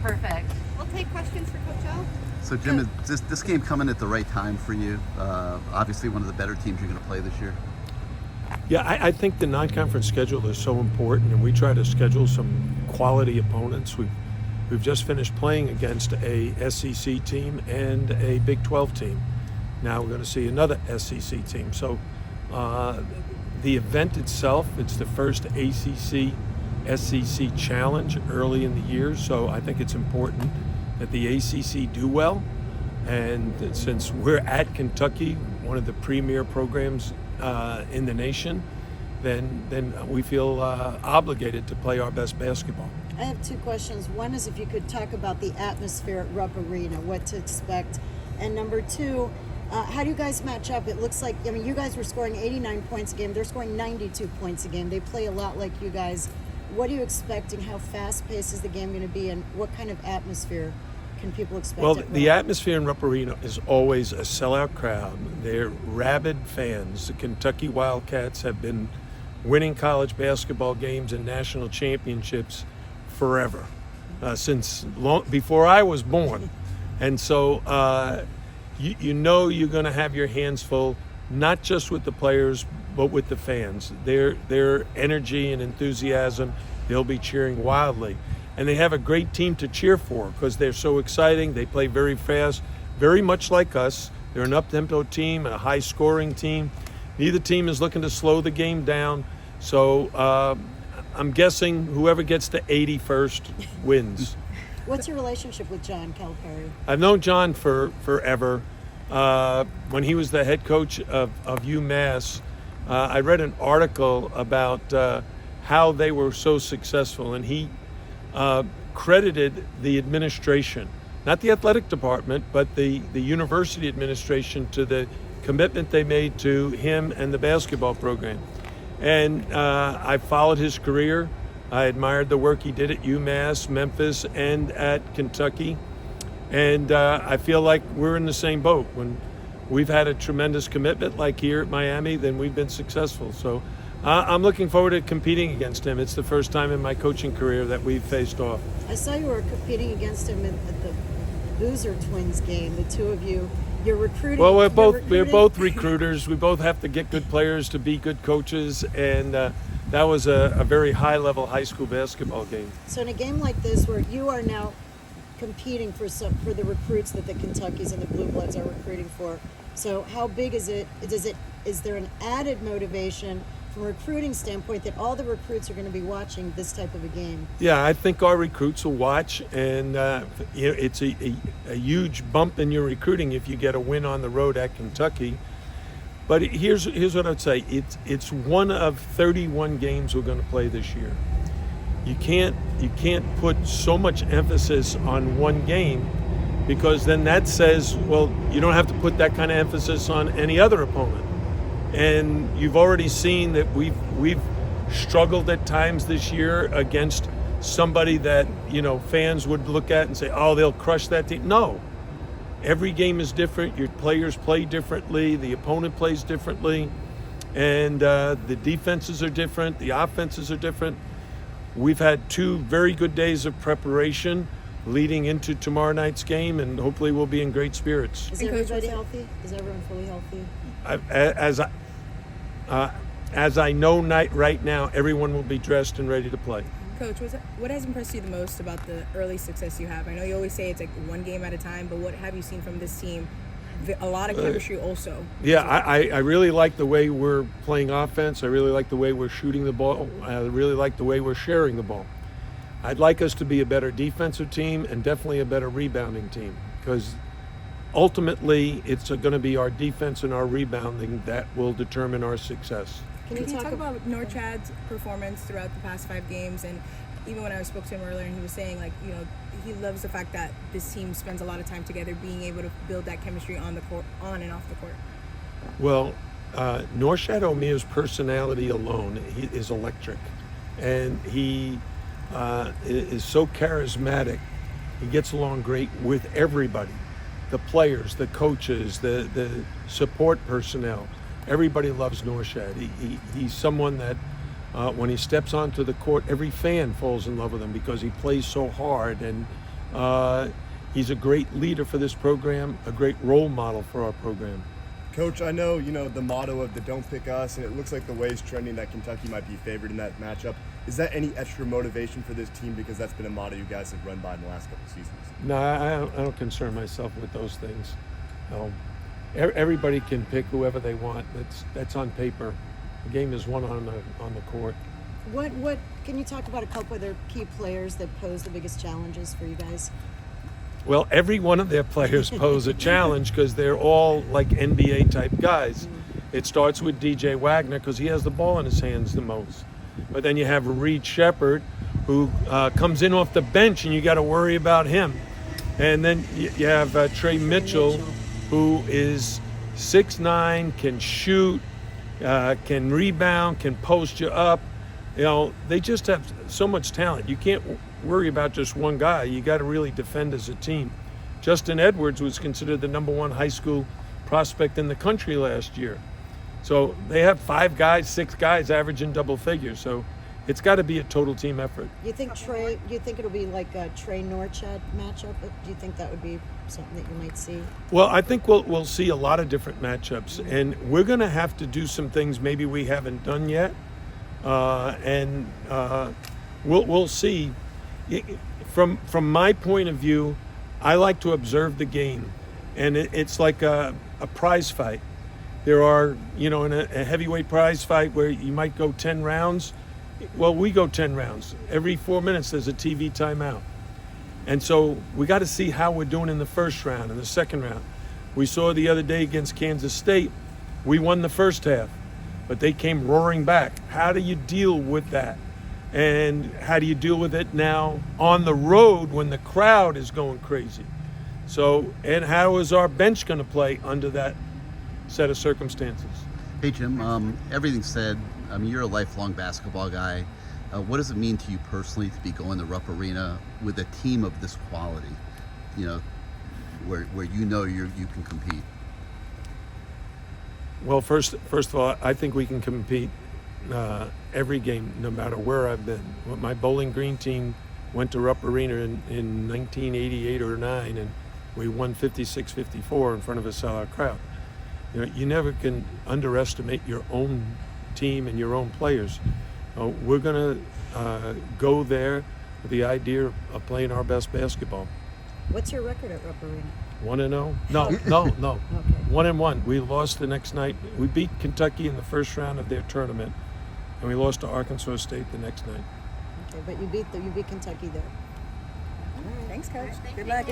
Perfect. We'll take questions for Coach O. So Jim, is this game coming at the right time for you? Obviously one of the better teams you're going to play this year. Yeah, I think the non-conference schedule is so important, and we try to schedule some quality opponents. We've just finished playing against a SEC team and a Big 12 team. Now we're going to see another SEC team. So the event itself, it's the first ACC SEC challenge early in the year, so I think it's important that the ACC do well. And since we're at Kentucky, one of the premier programs in the nation, then we feel obligated to play our best basketball. I have two questions. One is if you could talk about the atmosphere at Rupp Arena, what to expect. And number two, how do you guys match up? It looks like, I mean, you guys were scoring 89 points a game. They're scoring 92 points a game. They play a lot like you guys. What are you expecting? How fast-paced is the game going to be? And what kind of atmosphere can people expect? Well, the atmosphere in Rupp Arena is always a sellout crowd. They're rabid fans. The Kentucky Wildcats have been winning college basketball games and national championships forever, since long before I was born. And so you know you're going to have your hands full, not just with the players, but with the fans. Their energy and enthusiasm, they'll be cheering wildly. And they have a great team to cheer for because they're so exciting. They play very fast, very much like us. They're an up-tempo team, a high-scoring team. Neither team is looking to slow the game down. So I'm guessing whoever gets to 80 first wins. What's your relationship with John Calipari? I've known John for forever. When he was the head coach of UMass, I read an article about how they were so successful, and he credited the administration, not the athletic department, but the university administration, to the commitment they made to him and the basketball program. And I followed his career. I admired the work he did at UMass, Memphis, and at Kentucky. And I feel like we're in the same boat. When we've had a tremendous commitment like here at Miami, then we've been successful. So I'm looking forward to competing against him. It's the first time in my coaching career that we've faced off. I saw you were competing against him at the Boozer Twins game, the two of you. You're recruiting. Well, we're both recruiters. We both have to get good players to be good coaches, and that was a very high-level high school basketball game. So in a game like this, where you are now competing for the recruits that the Kentuckys and the Blue Bloods are recruiting for, so how big is it? Is there an added motivation from a recruiting standpoint that all the recruits are going to be watching this type of a game? Yeah, I think our recruits will watch, and it's a huge bump in your recruiting if you get a win on the road at Kentucky. But here's what I'd say: it's one of 31 games we're going to play this year. You can't put so much emphasis on one game, because then that says, well, you don't have to put that kind of emphasis on any other opponent. And you've already seen that we've struggled at times this year against somebody that, fans would look at and say, oh, they'll crush that team. No. Every game is different. Your players play differently. The opponent plays differently. And the defenses are different. The offenses are different. We've had 2 very good days of preparation leading into tomorrow night's game, and hopefully we'll be in great spirits. Is everybody healthy? Is everyone fully healthy? As I know right now, everyone will be dressed and ready to play. Coach, what has impressed you the most about the early success you have? I know you always say it's like one game at a time, but what have you seen from this team? A lot of chemistry also. Yeah, I really like the way we're playing offense. I really like the way we're shooting the ball. I really like the way we're sharing the ball. I'd like us to be a better defensive team and definitely a better rebounding team, because ultimately it's going to be our defense and our rebounding that will determine our success. Can you talk about Norchad's performance throughout the past 5 games? And even when I spoke to him earlier, and he was saying, he loves the fact that this team spends a lot of time together, being able to build that chemistry on the court, on and off the court. Well, Norchad Omia's personality alone is electric, and he is so charismatic. He gets along great with everybody, the players, the coaches, the support personnel. Everybody loves Norchad. He's someone that when he steps onto the court, every fan falls in love with him because he plays so hard, and He's a great leader for this program, a great role model for our program. Coach, I know, the motto of the don't pick us, and it looks like the way it's trending that Kentucky might be favored in that matchup. Is that any extra motivation for this team, because that's been a motto you guys have run by in the last couple of seasons? No, I don't concern myself with those things. No. Everybody can pick whoever they want. That's on paper. The game is won on the court. What can you talk about a couple of their key players that pose the biggest challenges for you guys? Well, every one of their players pose a challenge because they're all like NBA type guys. It starts with DJ Wagner because he has the ball in his hands the most. But then you have Reed Shepard, who comes in off the bench, and you got to worry about him. And then you have Trey Mitchell, who is 6'9", can shoot, can rebound, can post you up. They just have so much talent. You can't worry about just one guy. You got to really defend as a team. Justin Edwards was considered the #1 high school prospect in the country last year. So they have 5 guys, 6 guys averaging double figures. So it's got to be a total team effort. You think it'll be like a Trey Norchad matchup? Do you think that would be something that you might see? Well, I think we'll see a lot of different matchups, and we're going to have to do some things maybe we haven't done yet, and we'll see. From my point of view, I like to observe the game, and it's like a prize fight. There are, in a heavyweight prize fight where you might go 10 rounds. Well, we go 10 rounds. Every 4 minutes there's a TV timeout. And so we got to see how we're doing in the first round and the second round. We saw the other day against Kansas State, we won the first half, but they came roaring back. How do you deal with that? And how do you deal with it now on the road when the crowd is going crazy? So, and how is our bench going to play under that set of circumstances? Hey Jim, everything said, you're a lifelong basketball guy. What does it mean to you personally to be going to Rupp Arena with a team of this quality? Where you can compete. Well, first of all, I think we can compete every game, no matter where I've been. My Bowling Green team went to Rupp Arena in 1988 or 9, and we won 56-54 in front of a sellout crowd. You never can underestimate your own team and your own players. We're going to go there with the idea of playing our best basketball. What's your record at Rupp Arena? 1-0? No. Okay. 1-1. We lost the next night. We beat Kentucky in the first round of their tournament, and we lost to Arkansas State the next night. Okay, but you beat Kentucky there. Thanks, Coach. Good luck.